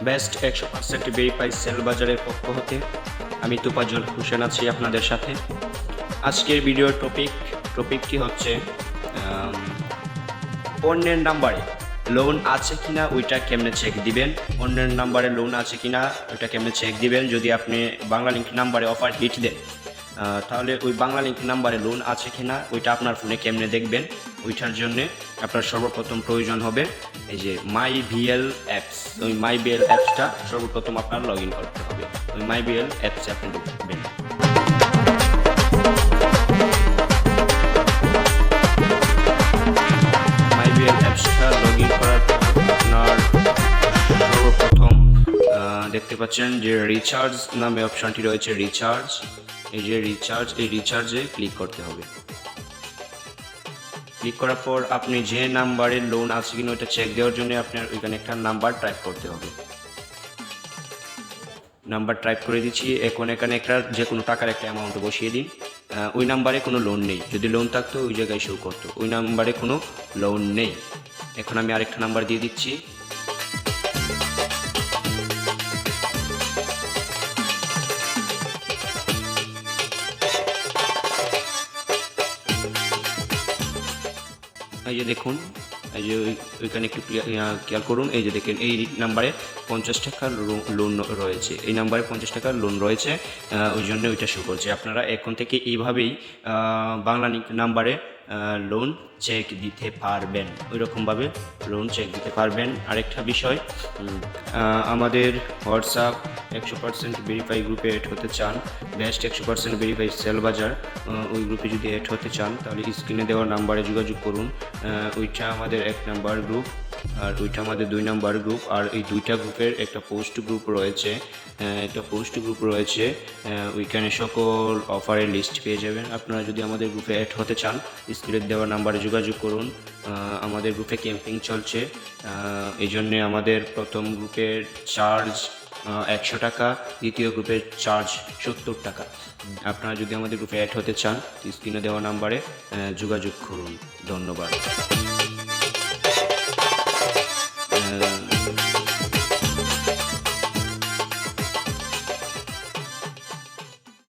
Best 100% verify sell বাজারের পক্ষ হতে আমি তোফাজ্জল হোসেন আছি আপনাদের সাথে। আজকের ভিডিওর টপিকটি হচ্ছে অন্যের নাম্বারে লোন আছে কিনা ওইটা কেমনে চেক দিবেন। অন্যের নাম্বারে লোন আছে কিনা ওইটা কেমনে চেক দিবেন। যদি আপনি বাংলালিংক নাম্বারে অফার হিট দেন তাহলে ওই বাংলালিংক নাম্বারে লোন আছে কিনা ওইটা আপনার ফোনে কেমনে দেখবেন। ওইটার জন্যে আপনার সর্বপ্রথম প্রয়োজন হবে এই যে মাই ভিএল অ্যাপস। ওই মাই ভিএল অ্যাপসটা সর্বপ্রথম আপনার লগ ইন করতে হবে। ওই মাই ভিএল অ্যাপসে আপনি ঢুকবেন। মাই ভিএল অ্যাপসটা লগ ইন করার পর আপনার সর্বপ্রথম দেখতে পাচ্ছেন যে রিচার্জ নামে অপশনটি রয়েছে। রিচার্জ, এই যে রিচার্জ, এই রিচার্জে ক্লিক করতে হবে। ক্লিক করার পর আপনি যে নাম্বারে লোন আছে কিনা ওইটা চেক দেওয়ার জন্য আপনার ওইখানে একটা নাম্বার টাইপ করতে হবে। নাম্বার টাইপ করে দিচ্ছি। এখন এখানে একটা যে কোনো টাকার একটা অ্যামাউন্ট বসিয়ে দিন। ওই নাম্বারে কোনো লোন নেই, যদি লোন থাকতো ওই জায়গায় শো করতো। ওই নাম্বারে কোনো লোন নেই। এখন আমি আরেকটা নাম্বার দিয়ে দিচ্ছি। এই যে দেখুন, এই যে ওইখানে একটু খেয়াল করুন। এই যে দেখেন এই নাম্বারে 50 টাকার লোন রয়েছে। এই নাম্বারে 50 টাকার লোন রয়েছে, ওই জন্য ওইটা শো করছে। আপনারা এখন থেকে এইভাবেই বাংলালিংক নাম্বারে লোন চেক দিতে পারবেন। ওইরকমভাবে লোন চেক দিতে পারবেন। আরেকটা বিষয়, আমাদের হোয়াটসঅ্যাপ 100% ভেরিফাই গ্রুপে অ্যাড হতে চান, বেস্ট 100% ভেরিফাই সেল বাজার, ওই গ্রুপে যদি অ্যাড হতে চান তাহলে স্ক্রিনে দেওয়া নাম্বারে যোগাযোগ করুন। ওইটা আমাদের 1 নাম্বার গ্রুপ আর ওইটা আমাদের 2 নাম্বার গ্রুপ। আর এই দুইটা গ্রুপের একটা পোস্ট গ্রুপ রয়েছে, ওইখানে সকল অফারের লিস্ট পেয়ে যাবেন। আপনারা যদি আমাদের গ্রুপে অ্যাড হতে চান স্ক্রিনে দেওয়া নাম্বারে যোগাযোগ করুন। আমাদের গ্রুপে ক্যাম্পিং চলছে, এই জন্যে আমাদের প্রথম গ্রুপের চার্জ 100 টাকা, দ্বিতীয় গ্রুপের চার্জ 70 টাকা। আপনারা যদি আমাদের গ্রুপে অ্যাড হতে চান স্ক্রিনে দেওয়া নাম্বারে যোগাযোগ করুন। ধন্যবাদ।